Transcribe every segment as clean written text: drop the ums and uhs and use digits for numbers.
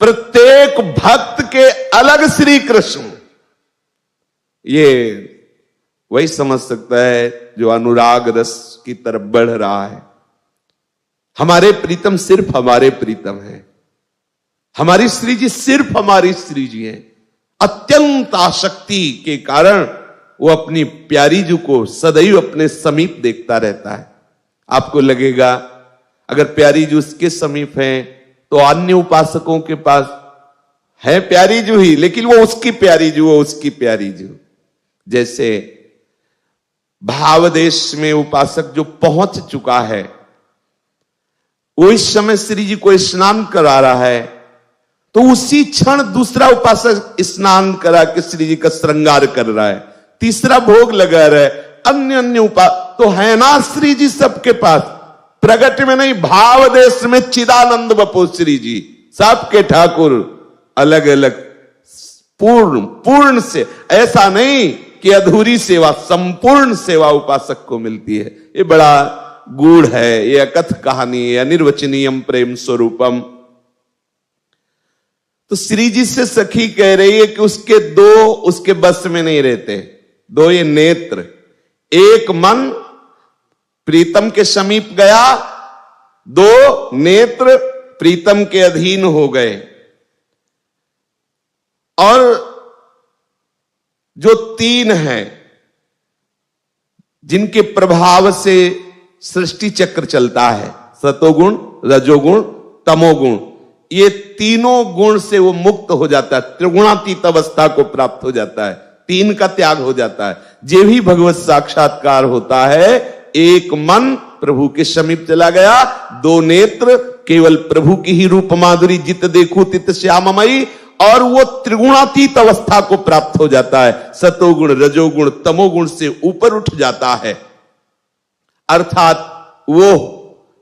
प्रत्येक भक्त के अलग श्री कृष्ण। ये वही समझ सकता है जो अनुराग रस की तरफ बढ़ रहा है। हमारे प्रीतम सिर्फ हमारे प्रीतम हैं, हमारी श्री जी सिर्फ हमारी श्री जी हैं। अत्यंत आसक्ति के कारण वो अपनी प्यारी जी को सदैव अपने समीप देखता रहता है। आपको लगेगा अगर प्यारी जी उसके समीप है तो अन्य उपासकों के पास है प्यारी जी ही, लेकिन वो उसकी प्यारी जी, वो उसकी प्यारी जी। जैसे भाव देश में उपासक जो पहुंच चुका है, वो इस समय श्री जी को स्नान करा रहा है, तो उसी क्षण दूसरा उपासक स्नान करा के श्री जी का श्रृंगार कर रहा है, तीसरा भोग लगा रहा है, अन्य तो है ना श्री जी सबके पास। प्रगट में नहीं, भाव देश में चिदानंद बपो श्री जी सबके ठाकुर अलग अलग पूर्ण से। ऐसा नहीं कि अधूरी सेवा, संपूर्ण सेवा उपासक को मिलती है। ये बड़ा गूढ़ है, ये अकथ कहानी है, अनिर्वचनीयम प्रेम स्वरूपम। तो श्री जी से सखी कह रही है कि उसके दो उसके बस में नहीं रहते, दो ये नेत्र। एक मन प्रीतम के समीप गया, दो नेत्र प्रीतम के अधीन हो गए। और जो तीन हैं जिनके प्रभाव से सृष्टि चक्र चलता है, सतोगुण, रजोगुण, तमोगुण, ये तीनों गुण से वो मुक्त हो जाता है, त्रिगुणातीत अवस्था को प्राप्त हो जाता है, तीन का त्याग हो जाता है। जे भी भगवत साक्षात्कार होता है, एक मन प्रभु के समीप चला गया, दो नेत्र केवल प्रभु की ही रूप माधुरी जित देखूं तित श्याममयी, और वो त्रिगुणातीत अवस्था को प्राप्त हो जाता है, सतोगुण, रजोगुण, तमोगुण से ऊपर उठ जाता है। अर्थात वो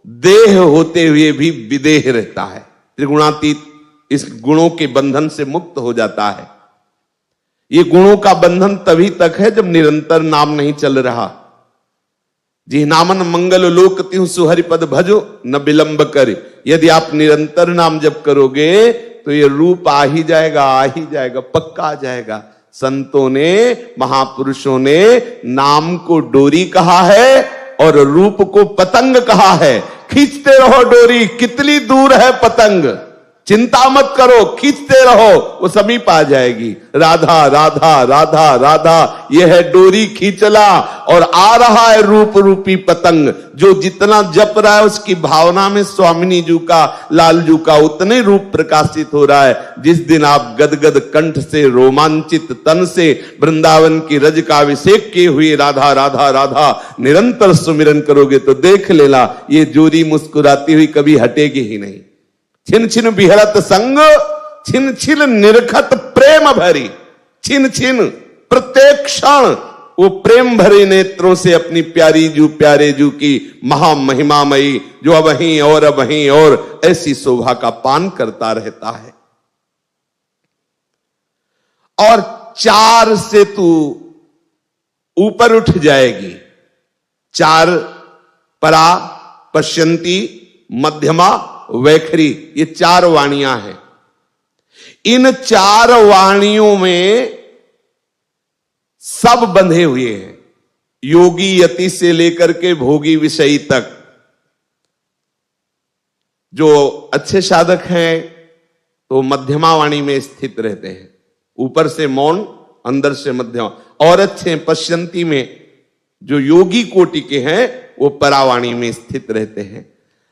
देह होते हुए भी विदेह रहता है, त्रिगुणातीत इस गुणों के बंधन से मुक्त हो जाता है। ये गुणों का बंधन तभी तक है जब निरंतर नाम नहीं चल रहा। जी नामन मंगल लोक तिहु सुहरिपद भजो न विलंब कर। यदि आप निरंतर नाम जप करोगे तो ये रूप आ ही जाएगा, आ ही जाएगा, पक्का आ जाएगा। संतों ने, महापुरुषों ने नाम को डोरी कहा है और रूप को पतंग कहा है। खींचते रहो डोरी, कितनी दूर है पतंग, चिंता मत करो, खींचते रहो, वो समीप आ जाएगी। राधा राधा राधा राधा, यह है डोरी खींचला और आ रहा है रूप रूपी पतंग। जो जितना जप रहा है उसकी भावना में स्वामिनी जी का, लाल जी का उतने रूप प्रकाशित हो रहा है। जिस दिन आप गदगद कंठ से, रोमांचित तन से वृंदावन की रज का अभिषेक किए हुए राधा राधा राधा निरंतर सुमिरन करोगे तो देख लेना ये जोरी मुस्कुराती हुई कभी हटेगी ही नहीं। छिन छिन बिहरत संग, छिन छिन निरखत प्रेम भरी, छिन छिन प्रत्येक क्षण वो प्रेम भरे नेत्रों से अपनी प्यारी जू, प्यारे जू की महामहिमामयी जो अबहीं और अबहीं और ऐसी शोभा का पान करता रहता है। और चार से तू ऊपर उठ जाएगी। चार, परा, पश्यंती, मध्यमा, वैखरी, ये चार वाणियां हैं। इन चार वाणियों में सब बंधे हुए हैं, योगी यति से लेकर के भोगी विषयी तक। जो अच्छे साधक हैं तो मध्यमा वाणी में स्थित रहते हैं, ऊपर से मौन, अंदर से मध्यमा। और अच्छे पश्यंती में जो योगी कोटि के हैं वो परावाणी में स्थित रहते हैं।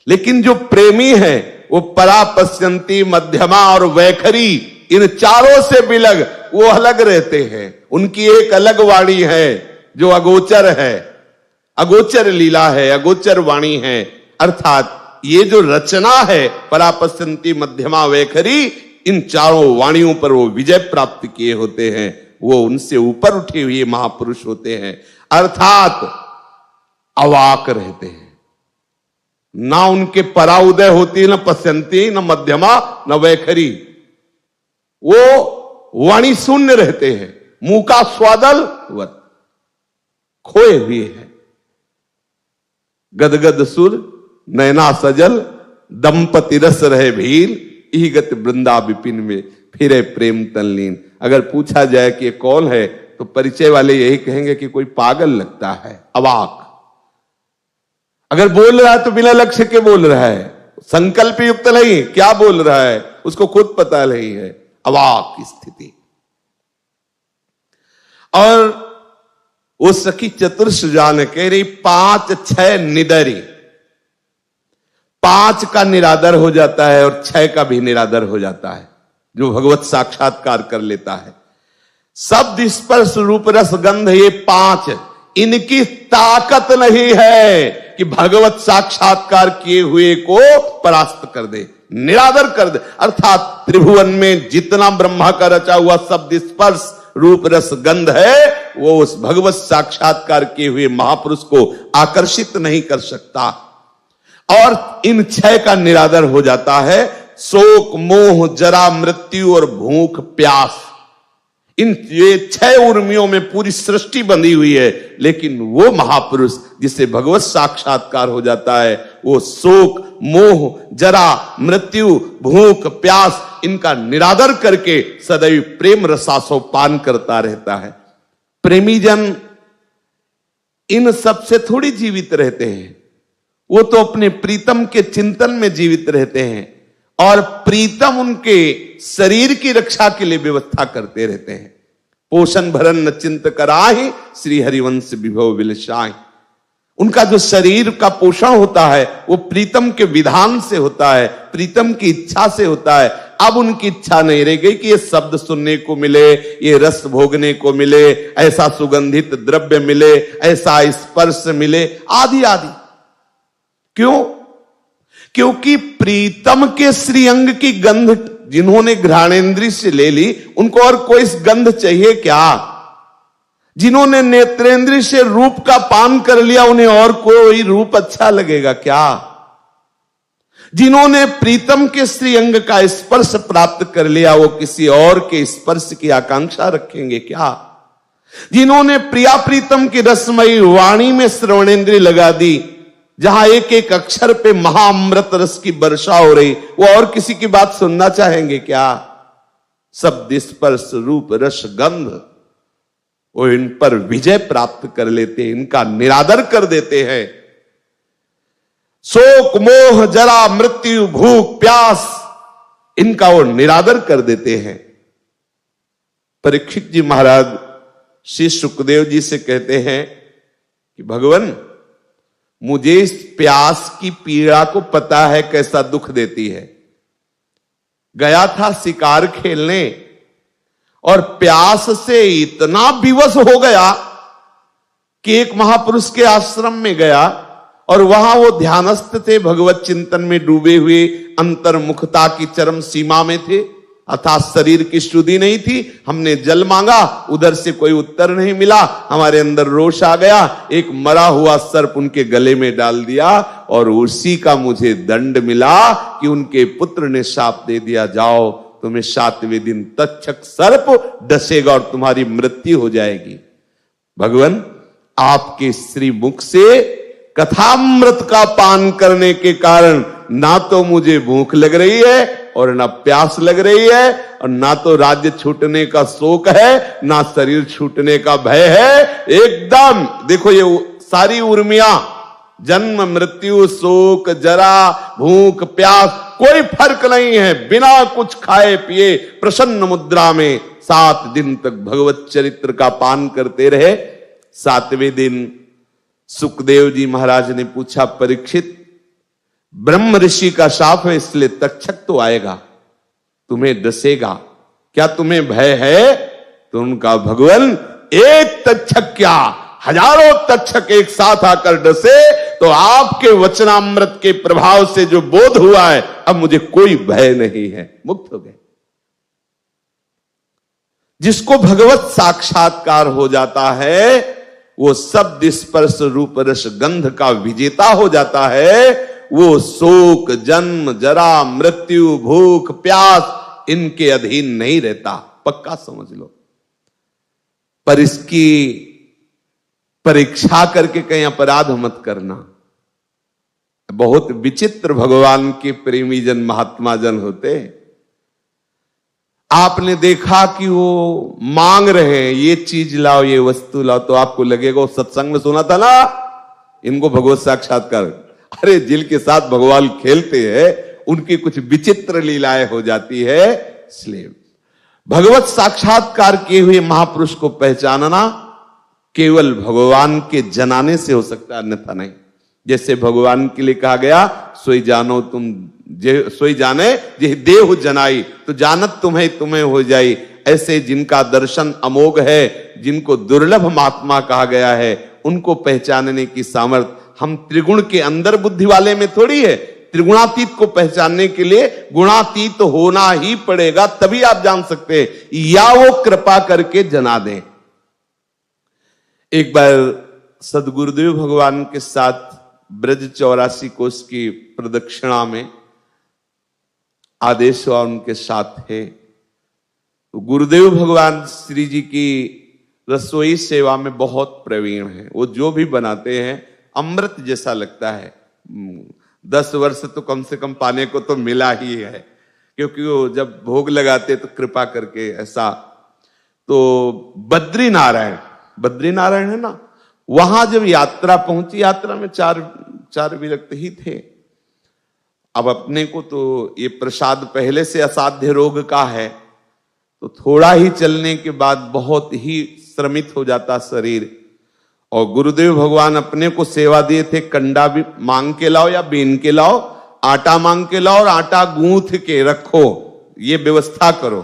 लेकिन जो प्रेमी है वो परा, पश्यंती, मध्यमा और वैखरी, इन चारों से बिलग वो अलग रहते हैं। उनकी एक अलग वाणी है जो अगोचर है, अगोचर लीला है, अगोचर वाणी है। अर्थात ये जो रचना है परा, पश्यंती, मध्यमा, वैखरी, इन चारों वाणियों पर वो विजय प्राप्त किए होते हैं, वो उनसे ऊपर उठे हुए महापुरुष होते हैं। अर्थात अवाक रहते हैं, ना उनके परा उदय होती है, न पश्यंती, न मध्यमा, न वैखरी। वो वाणी शून्य रहते हैं, मुंह का स्वादल वत खोए हुए हैं। गदगद सुर, नैना सजल, दंपति रस रहे भील, इहिगत वृंदा विपिन में फिरे प्रेम तल्लीन। अगर पूछा जाए कि ये कौन है तो परिचय वाले यही कहेंगे कि कोई पागल लगता है, अवाक। अगर बोल रहा है तो बिना लक्ष्य के बोल रहा है, संकल्प युक्त नहीं, क्या बोल रहा है उसको खुद पता नहीं है, अवाक स्थिति। और वो सखी चतुर्सुजान कह रही 5 6 निदरी, 5 का निरादर हो जाता है और 6 का भी निरादर हो जाता है जो भगवत साक्षात्कार कर लेता है। शब्द स्पर्श रूप रस गंध, ये 5 इनकी ताकत नहीं है कि भगवत साक्षात्कार किए हुए को परास्त कर दे, निरादर कर दे। अर्थात त्रिभुवन में जितना ब्रह्मा का रचा हुआ शब्द स्पर्श रूप रस गंध है वो उस भगवत साक्षात्कार किए हुए महापुरुष को आकर्षित नहीं कर सकता। और इन 6 का निरादर हो जाता है, शोक मोह जरा मृत्यु और भूख प्यास। इन ये 6 उर्मियों में पूरी सृष्टि बंधी हुई है, लेकिन वो महापुरुष जिसे भगवत साक्षात्कार हो जाता है वो शोक मोह जरा मृत्यु भूख प्यास इनका निरादर करके सदैव प्रेम रसासो पान करता रहता है। प्रेमी जन इन सबसे थोड़ी जीवित रहते हैं, वो तो अपने प्रीतम के चिंतन में जीवित रहते हैं और प्रीतम उनके शरीर की रक्षा के लिए व्यवस्था करते रहते हैं। पोषण भरन न चिंत कराहि, श्री हरिवंश विभव विलसाहि। उनका जो शरीर का पोषण होता है वो प्रीतम के विधान से होता है, प्रीतम की इच्छा से होता है। अब उनकी इच्छा नहीं रह गई कि ये शब्द सुनने को मिले, ये रस भोगने को मिले, ऐसा सुगंधित द्रव्य मिले, ऐसा स्पर्श मिले, आदि आदि। क्यों? क्योंकि प्रीतम के श्रीअंग की गंध जिन्होंने घ्राणेन्द्रिय से ले ली उनको और कोई गंध चाहिए क्या? जिन्होंने नेत्रेंद्रिय से रूप का पान कर लिया उन्हें और कोई रूप अच्छा लगेगा क्या? जिन्होंने प्रीतम के श्रीअंग का स्पर्श प्राप्त कर लिया वो किसी और के स्पर्श की आकांक्षा रखेंगे क्या? जिन्होंने प्रिया प्रीतम की रसमयी वाणी में श्रवणेन्द्रिय लगा दी, जहां एक एक अक्षर पे महाअमृत रस की वर्षा हो रही, वो और किसी की बात सुनना चाहेंगे क्या? शब्द स्पर्श रूप रस गंध वो इन पर विजय प्राप्त कर लेते हैं, इनका निरादर कर देते हैं। शोक मोह जरा मृत्यु भूख प्यास इनका वो निरादर कर देते हैं। परीक्षित जी महाराज श्री सुखदेव जी से कहते हैं कि भगवान मुझे इस प्यास की पीड़ा को पता है कैसा दुख देती है। गया था शिकार खेलने और प्यास से इतना विवश हो गया कि एक महापुरुष के आश्रम में गया और वहां वो ध्यानस्थ थे, भगवत चिंतन में डूबे हुए, अंतर्मुखता की चरम सीमा में थे, अर्थात शरीर की शुद्धि नहीं थी। हमने जल मांगा, उधर से कोई उत्तर नहीं मिला, हमारे अंदर रोष आ गया, एक मरा हुआ सर्प उनके गले में डाल दिया और उसी का मुझे दंड मिला कि उनके पुत्र ने शाप दे दिया, जाओ तुम्हें 7वें दिन तक्षक सर्प डसेगा और तुम्हारी मृत्यु हो जाएगी। भगवान आपके श्री मुख से कथामृत का पान करने के कारण ना तो मुझे भूख लग रही है और ना प्यास लग रही है और ना तो राज्य छूटने का शोक है, ना शरीर छूटने का भय है। एकदम देखो ये सारी उर्मियां, जन्म मृत्यु शोक जरा भूख प्यास कोई फर्क नहीं है, बिना कुछ खाए पिए प्रसन्न मुद्रा में 7 दिन तक भगवत चरित्र का पान करते रहे। 7वें दिन सुखदेव जी महाराज ने पूछा, परीक्षित ब्रह्म ऋषि का शाप है इसलिए तक्षक तो आएगा, तुम्हें डसेगा, क्या तुम्हें भय है? तो उनका भगवान एक तक्षक क्या हजारों तक्षक एक साथ आकर डसे तो आपके वचनामृत के प्रभाव से जो बोध हुआ है अब मुझे कोई भय नहीं है, मुक्त हो गए। जिसको भगवत साक्षात्कार हो जाता है वो शब्द स्पर्श रूप रस गंध का विजेता हो जाता है। वो शोक जन्म जरा मृत्यु भूख प्यास इनके अधीन नहीं रहता, पक्का समझ लो। पर इसकी परीक्षा करके कहीं अपराध मत करना। बहुत विचित्र भगवान के प्रेमी जन महात्मा जन होते हैं। आपने देखा कि वो मांग रहे हैं ये चीज लाओ, ये वस्तु लाओ, तो आपको लगेगा वो सत्संग में सुना था ना, इनको भगवत साक्षात्कार। अरे जिनके साथ भगवान खेलते हैं उनकी कुछ विचित्र लीलाएं हो जाती है। इसलिए भगवत साक्षात्कार किए हुए महापुरुष को पहचानना केवल भगवान के जनाने से हो सकता है, अन्यथा नहीं। जैसे भगवान के लिए कहा गया, सोई जानो तुम सोई जाने जे देह जनाई, तो जानत तुम्हें तुम्हें हो जाई। ऐसे जिनका दर्शन अमोघ है, जिनको दुर्लभ महात्मा कहा गया है, उनको पहचानने की सामर्थ्य हम त्रिगुण के अंदर बुद्धि वाले में थोड़ी है। त्रिगुणातीत को पहचानने के लिए गुणातीत होना ही पड़ेगा, तभी आप जान सकते हैं, या वो कृपा करके जना दें। एक बार सदगुरुदेव भगवान के साथ ब्रज 84 कोष की प्रदक्षिणा में आदेश हुआ, उनके साथ थे। तो गुरुदेव भगवान श्री जी की रसोई सेवा में बहुत प्रवीण है। वो जो भी बनाते हैं अमृत जैसा लगता है। 10 वर्ष तो कम से कम पाने को तो मिला ही है, क्योंकि वो जब भोग लगाते तो कृपा करके ऐसा। तो बद्रीनारायण है ना, वहां जब यात्रा पहुंची, यात्रा में चार विरक्त ही थे। अब अपने को तो ये प्रसाद पहले से असाध्य रोग का है, तो थोड़ा ही चलने के बाद बहुत ही श्रमित हो जाता शरीर। और गुरुदेव भगवान अपने को सेवा दिए थे, कंडा भी मांग के लाओ या बीन के लाओ, आटा मांग के लाओ और आटा गूंथ के रखो, ये व्यवस्था करो।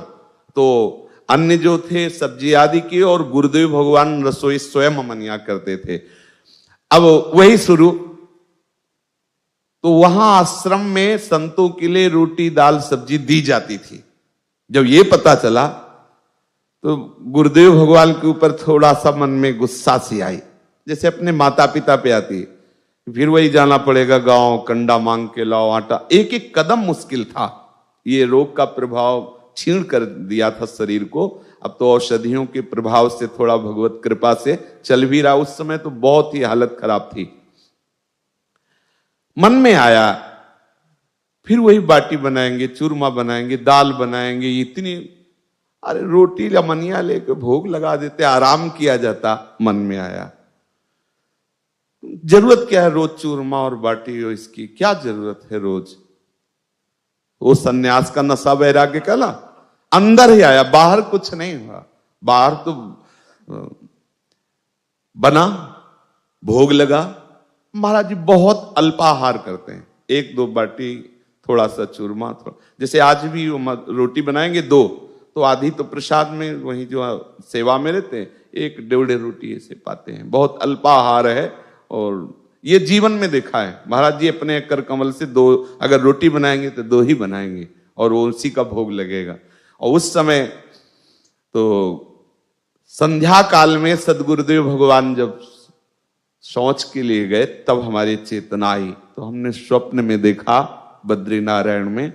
तो अन्य जो थे सब्जी आदि की, और गुरुदेव भगवान रसोई स्वयं मनिया करते थे। अब वही शुरू। तो वहां आश्रम में संतों के लिए रोटी दाल सब्जी दी जाती थी। जब ये पता चला तो गुरुदेव भगवान के ऊपर थोड़ा सा मन में गुस्सा सी आई, जैसे अपने माता पिता पे आती। फिर वही जाना पड़ेगा गांव, कंडा मांग के लाओ, आटा। एक एक कदम मुश्किल था। ये रोग का प्रभाव छीण कर दिया था शरीर को। अब तो औषधियों के प्रभाव से थोड़ा भगवत कृपा से चल भी रहा। उस समय तो बहुत ही हालत खराब थी। मन में आया फिर वही बाटी बनाएंगे, चूरमा बनाएंगे, दाल बनाएंगे, इतनी, अरे रोटी या मनिया लेके भोग लगा देते, आराम किया जाता। मन में आया जरूरत क्या है रोज चूरमा और बाटी, हो इसकी क्या जरूरत है रोज। वो सन्यास का नशा वैराग्य का ना अंदर ही आया, बाहर कुछ नहीं हुआ। बाहर तो बना, भोग लगा। महाराज जी बहुत अल्पाहार करते हैं, 1-2 बाटी, थोड़ा सा चूरमा, जैसे आज भी वो रोटी बनाएंगे 2, तो आधी तो प्रसाद में वही जो सेवा में रहते हैं, 1-1.5 रोटी ऐसे पाते हैं। बहुत अल्पाहार है। और ये जीवन में देखा है। महाराज जी अपने कर कमल से 2 अगर रोटी बनाएंगे तो 2 ही बनाएंगे, और वो उसी का भोग लगेगा। और उस समय तो संध्या काल में सदगुरुदेव भगवान जब शौच के लिए गए, तब हमारी चेतना आई। तो हमने स्वप्न में देखा बद्रीनारायण में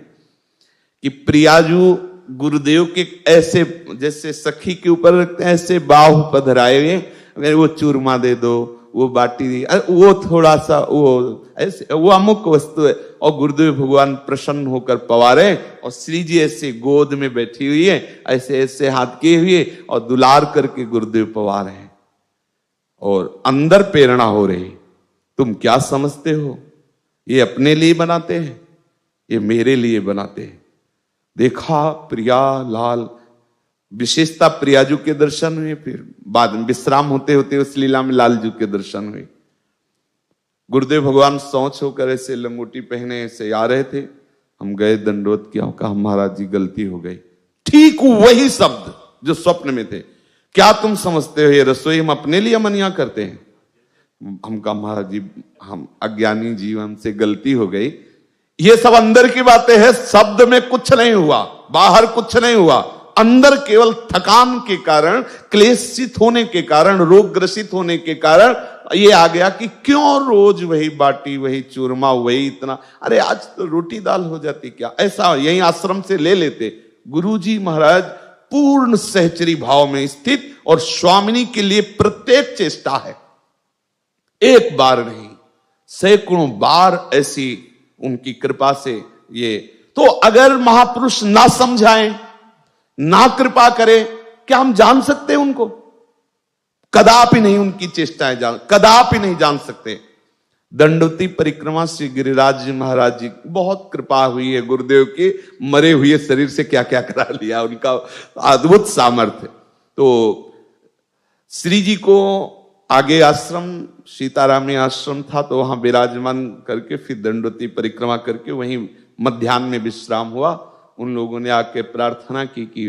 कि प्रियाजू गुरुदेव के ऐसे, जैसे सखी के ऊपर रखते हैं, ऐसे बाहु पधराए हुए, अगर वो चूरमा दे दो, वो बाटी दी, वो थोड़ा सा, वो ऐसे, वो अमुक वस्तु है। और गुरुदेव भगवान प्रसन्न होकर पवारे, और श्री जी ऐसे गोद में बैठी हुई है, ऐसे ऐसे हाथ किए हुए, और दुलार करके गुरुदेव पवार हैं। और अंदर प्रेरणा हो रही, तुम क्या समझते हो, ये अपने लिए बनाते हैं, ये मेरे लिए बनाते हैं। देखा प्रिया लाल, विशेषता प्रियाजू के दर्शन हुए। फिर बाद में विश्राम होते होते उस लीला में लालजू के दर्शन हुए। गुरुदेव भगवान सौच होकर ऐसे लंगोटी पहने ऐसे आ रहे थे। हम गए, दंडोत किया, कहा महाराज जी गलती हो गई। ठीक वही शब्द जो स्वप्न में थे, क्या तुम समझते हो ये रसोई हम अपने लिए मनिया करते हैं? हम कहा महाराज जी हम अज्ञानी जीव, हमसे गलती हो गई। ये सब अंदर की बातें हैं, शब्द में कुछ नहीं हुआ, बाहर कुछ नहीं हुआ। अंदर केवल थकान के कारण, क्लेशित होने के कारण, रोग ग्रसित होने के कारण ये आ गया कि क्यों रोज वही बाटी, वही चूरमा, वही इतना, अरे आज तो रोटी दाल हो जाती क्या। ऐसा यही आश्रम से ले लेते। गुरुजी महाराज पूर्ण सहचरी भाव में स्थित, और स्वामिनी के लिए प्रत्येक चेष्टा है, एक बार नहीं सैकड़ों बार ऐसी उनकी कृपा से। ये तो अगर महापुरुष ना समझाएं, ना कृपा करे, क्या हम जान सकते हैं उनको? कदापि नहीं उनकी चेष्टाएं कदापि नहीं जान सकते। दंडवती परिक्रमा से गिरिराज जी महाराज जी बहुत कृपा हुई है, गुरुदेव के मरे हुए शरीर से क्या क्या करा लिया, उनका अद्भुत सामर्थ्य। तो श्री जी को आगे आश्रम सीतारामी आश्रम था, तो वहां विराजमान करके फिर दंडवती परिक्रमा करके वहीं मध्याह्न में विश्राम हुआ। उन लोगों ने आके प्रार्थना की कि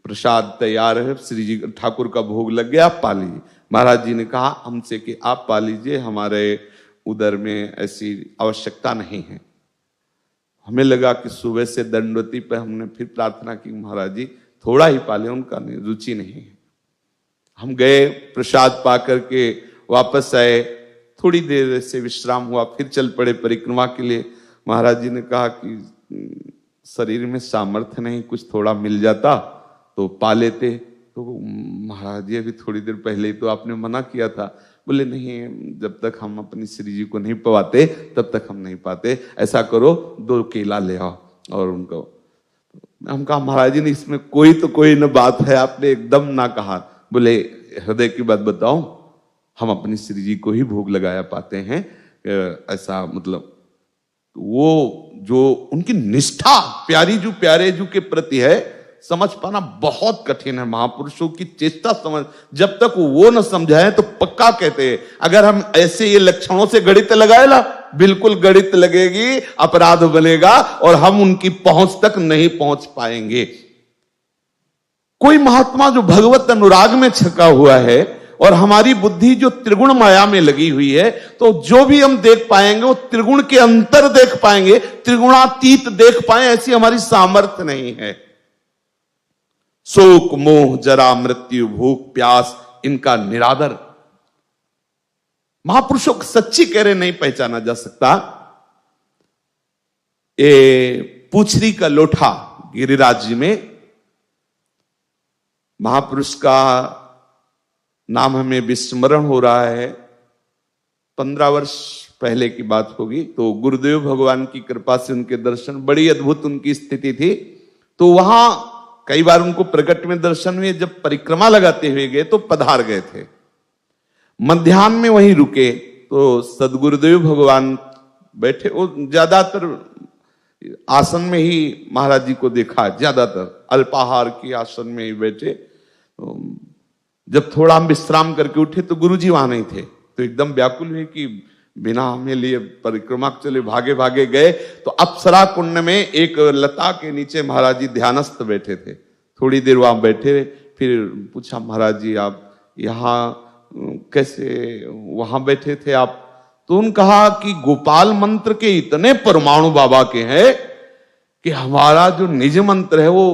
प्रसाद तैयार है, श्री जी ठाकुर का भोग लग गया, आप पा लीजिए। महाराज जी ने कहा हमसे कि आप पा लीजिए, हमारे उधर में ऐसी आवश्यकता नहीं है। हमें लगा कि सुबह से दंडवती पे हमने फिर प्रार्थना की महाराज जी थोड़ा ही पाले, उनका रुचि नहीं है। हम गए, प्रसाद पा करके वापस आए, थोड़ी देर से विश्राम हुआ, फिर चल पड़े परिक्रमा के लिए। महाराज जी ने कहा कि शरीर में सामर्थ्य नहीं, कुछ थोड़ा मिल जाता तो पा लेते। तो महाराज जी अभी थोड़ी देर पहले ही तो आपने मना किया था। बोले नहीं, जब तक हम अपनी श्री जी को नहीं पवाते तब तक हम नहीं पाते, ऐसा करो 2 केला ले आओ। और उनको हम कहा महाराज जी ने इसमें कोई तो कोई न बात है, आपने एकदम ना कहा। बोले हृदय की बात बताओ, हम अपनी श्री जी को ही भोग लगाया पाते हैं, ऐसा मतलब वो जो उनकी निष्ठा प्यारे जू के प्रति है, समझ पाना बहुत कठिन है। महापुरुषों की चेष्टा समझ, जब तक वो न समझाए तो पक्का कहते हैं। अगर हम ऐसे ये लक्षणों से गणित लगाए ला, बिल्कुल गणित लगेगी, अपराध बनेगा और हम उनकी पहुंच तक नहीं पहुंच पाएंगे। कोई महात्मा जो भगवत अनुराग में छका हुआ है और हमारी बुद्धि जो त्रिगुण माया में लगी हुई है, तो जो भी हम देख पाएंगे वो त्रिगुण के अंतर देख पाएंगे, त्रिगुणातीत देख पाए, ऐसी हमारी सामर्थ्य नहीं है। शोक मोह जरा मृत्यु भूख प्यास इनका निरादर महापुरुषों को सच्ची कह रहे नहीं पहचाना जा सकता। ये पूछरी का लोठा गिरिराज जी में महापुरुष का नाम हमें विस्मरण हो रहा है, 15 वर्ष पहले की बात होगी। तो गुरुदेव भगवान की कृपा से उनके दर्शन, बड़ी अद्भुत उनकी स्थिति थी। तो वहां कई बार उनको प्रकट में दर्शन हुए। जब परिक्रमा लगाते हुए गए तो पधार गए थे, मध्याह्न में वहीं रुके। तो सदगुरुदेव भगवान बैठे, वो ज्यादातर आसन में ही महाराज जी को देखा, ज्यादातर अल्पाहार की आसन में ही बैठे। जब थोड़ा हम विश्राम करके उठे तो गुरुजी वहां नहीं थे, तो एकदम व्याकुल हुए कि बिना हमें लिए परिक्रमा चले, भागे भागे गए। तो अप्सरा कुंड में एक लता के नीचे महाराज जी ध्यानस्थ बैठे थे। थोड़ी देर वहां बैठे, फिर पूछा महाराज जी आप यहाँ कैसे वहां बैठे थे आप? तो उन्होंने कहा कि गोपाल मंत्र के इतने परमाणु बाबा के हैं कि हमारा जो निज मंत्र है वो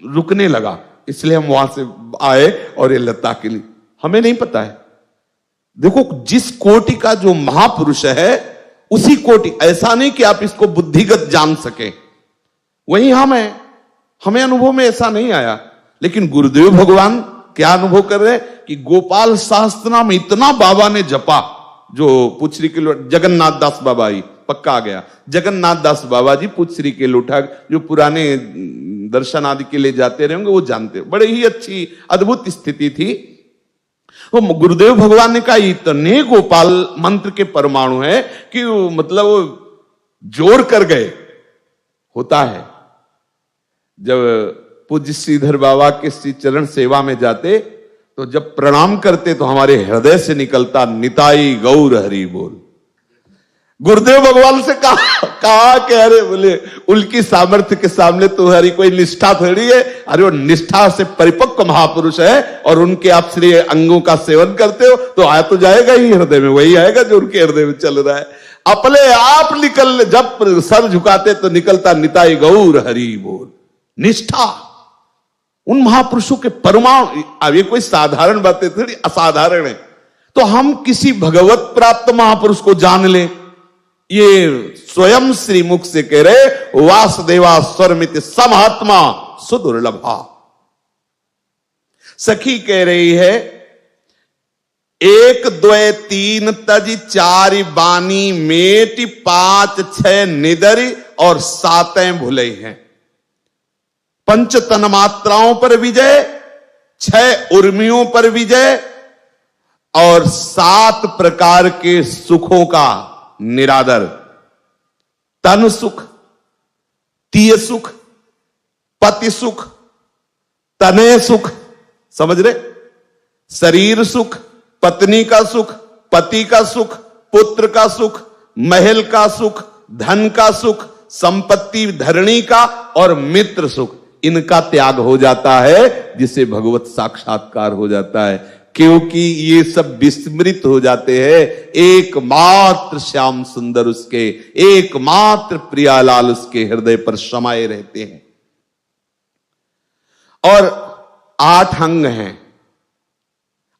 रुकने लगा, इसलिए हम वहां से आए और ये लता के लिए। हमें नहीं पता है। देखो, जिस कोटि का जो महापुरुष है उसी कोटि, ऐसा नहीं कि आप इसको बुद्धिगत जान सके, वही हम हैं। हमें अनुभव में ऐसा नहीं आया, लेकिन गुरुदेव भगवान क्या अनुभव कर रहे हैं कि गोपाल सहस्त्र नाम इतना बाबा ने जपा। जो पुछरी के जगन्नाथ दास बाबा ही पक्का आ गया, जगन्नाथ दास बाबा जी पुछरी के लोठा, जो पुराने दर्शन आदि के लिए जाते रहेंगे वो जानते, बड़े ही अच्छी अद्भुत स्थिति थी। वो गुरुदेव भगवान ने कहा इतने गोपाल मंत्र के परमाणु है कि मतलब जोड़ कर गए। होता है जब पूज्य श्रीधर बाबा के श्री चरण सेवा में जाते तो जब प्रणाम करते तो हमारे हृदय से निकलता निताई गौर हरि बोल। गुरुदेव भगवान से कहा कि अरे बोले उनकी सामर्थ्य के सामने तुम्हारी कोई निष्ठा थोड़ी है। अरे वो निष्ठा से परिपक्व महापुरुष है और उनके आप श्री अंगों का सेवन करते हो तो आ तो जाएगा ही हृदय में, वही आएगा जो उनके हृदय में चल रहा है। अपने आप निकल, जब सर झुकाते तो निकलता निताई गौर हरि बोल। निष्ठा उन महापुरुषों के परमाणु, अब ये कोई साधारण बातें थोड़ी, असाधारण है। तो हम किसी भगवत प्राप्त महापुरुष को जान ले, ये स्वयं श्रीमुख से कह रहे वासुदेवा स्वरमित समहात्मा सुदुर्लभा। सखी कह रही है 1 2 3 तज 4 बानी मेट 5 6 निदरी और 7 भुलई हैं। पंच तन्मात्राओं पर विजय, 6 उर्मियों पर विजय और 7 प्रकार के सुखों का निरादर। तन सुख, तीय सुख, पति सुख, तनय सुख, समझ रहे? शरीर सुख, पत्नी का सुख, पति का सुख, पुत्र का सुख, महल का सुख, धन का सुख, संपत्ति धरणी का और मित्र सुख, इनका त्याग हो जाता है, जिसे भगवत साक्षात्कार हो जाता है। क्योंकि ये सब विस्मृत हो जाते हैं, एकमात्र श्याम सुंदर उसके, एकमात्र प्रियालाल उसके हृदय पर समाये रहते हैं। और 8 अंग हैं।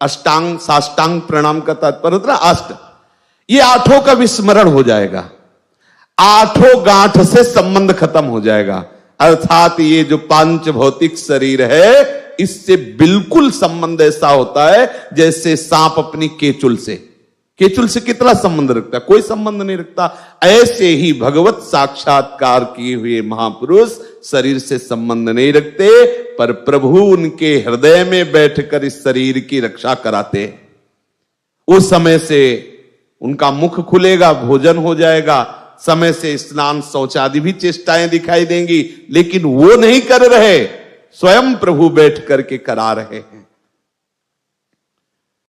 अष्टांग, साष्टांग प्रणाम का तात्पर्य होता है अष्ट। ये 8 का विस्मरण हो जाएगा, 8 गांठ से संबंध खत्म हो जाएगा। अर्थात ये जो पांच भौतिक शरीर है, इससे बिल्कुल संबंध ऐसा होता है जैसे सांप अपनी केचुल से। केचुल से कितना संबंध रखता है? कोई संबंध नहीं रखता। ऐसे ही भगवत साक्षात्कार किए हुए महापुरुष शरीर से संबंध नहीं रखते, पर प्रभु उनके हृदय में बैठकर इस शरीर की रक्षा कराते हैं। उस समय से उनका मुख खुलेगा, भोजन हो जाएगा, समय से स्नान शौचादि भी चेष्टाएं दिखाई देंगी, लेकिन वो नहीं कर रहे, स्वयं प्रभु बैठ करके करा रहे हैं।